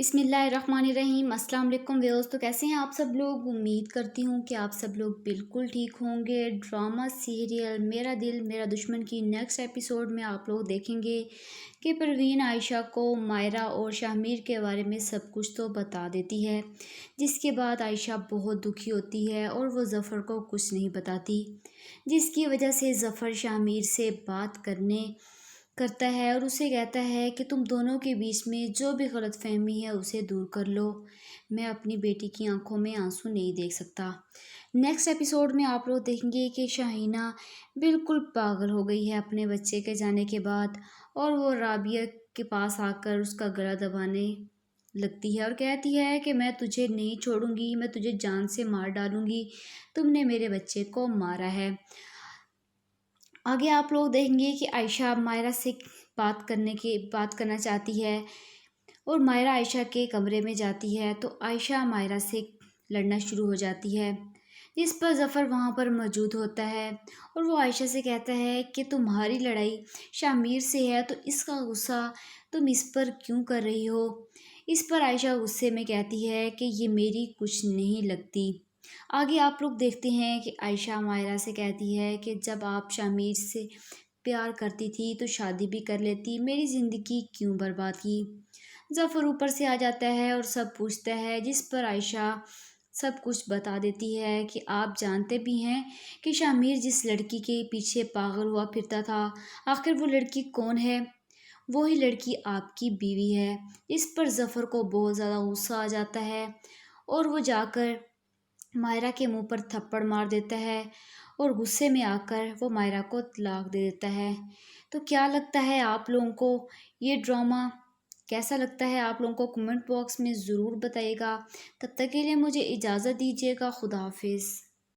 بسم اللہ الرحمن الرحیم۔ السلام علیکم ویورز، تو کیسے ہیں آپ سب لوگ؟ امید کرتی ہوں کہ آپ سب لوگ بالکل ٹھیک ہوں گے۔ ڈرامہ سیریل میرا دل میرا دشمن کی نیکسٹ ایپیسوڈ میں آپ لوگ دیکھیں گے کہ پروین عائشہ کو مائرہ اور شاہمیر کے بارے میں سب کچھ تو بتا دیتی ہے، جس کے بعد عائشہ بہت دکھی ہوتی ہے اور وہ ظفر کو کچھ نہیں بتاتی، جس کی وجہ سے ظفر شاہمیر سے بات کرتا ہے اور اسے کہتا ہے کہ تم دونوں کے بیچ میں جو بھی غلط فہمی ہے اسے دور کر لو، میں اپنی بیٹی کی آنکھوں میں آنسو نہیں دیکھ سکتا۔ نیکسٹ ایپیسوڈ میں آپ لوگ دیکھیں گے کہ شاہینہ بالکل پاگل ہو گئی ہے اپنے بچے کے جانے کے بعد، اور وہ رابعہ کے پاس آ کر اس کا گلا دبانے لگتی ہے اور کہتی ہے کہ میں تجھے نہیں چھوڑوں گی، میں تجھے جان سے مار ڈالوں گی، تم نے میرے بچے کو مارا ہے۔ آگے آپ لوگ دیکھیں گے کہ عائشہ مائرہ سے بات کرنا چاہتی ہے اور مائرہ عائشہ کے کمرے میں جاتی ہے تو عائشہ مائرہ سے لڑنا شروع ہو جاتی ہے، جس پر ظفر وہاں پر موجود ہوتا ہے اور وہ عائشہ سے کہتا ہے کہ تمہاری لڑائی شاہمیر سے ہے تو اس کا غصہ تم اس پر کیوں کر رہی ہو؟ اس پر عائشہ غصے میں کہتی ہے کہ یہ میری کچھ نہیں لگتی۔ آگے آپ لوگ دیکھتے ہیں کہ عائشہ مائرہ سے کہتی ہے کہ جب آپ شاہمیر سے پیار کرتی تھی تو شادی بھی کر لیتی، میری زندگی کیوں برباد کی؟ ظفر اوپر سے آ جاتا ہے اور سب پوچھتا ہے، جس پر عائشہ سب کچھ بتا دیتی ہے کہ آپ جانتے بھی ہیں کہ شاہمیر جس لڑکی کے پیچھے پاگل ہوا پھرتا تھا، آخر وہ لڑکی کون ہے؟ وہی لڑکی آپ کی بیوی ہے۔ اس پر ظفر کو بہت زیادہ غصہ آ جاتا ہے اور وہ جا کر مائرہ کے منہ پر تھپڑ مار دیتا ہے اور غصے میں آ کر وہ مائرہ کو طلاق دے دیتا ہے۔ تو کیا لگتا ہے آپ لوگوں کو یہ ڈرامہ کیسا لگتا ہے؟ آپ لوگوں کو کمنٹ باکس میں ضرور بتائیے گا۔ تب تک کے لیے مجھے اجازت دیجیے گا۔ خدا حافظ۔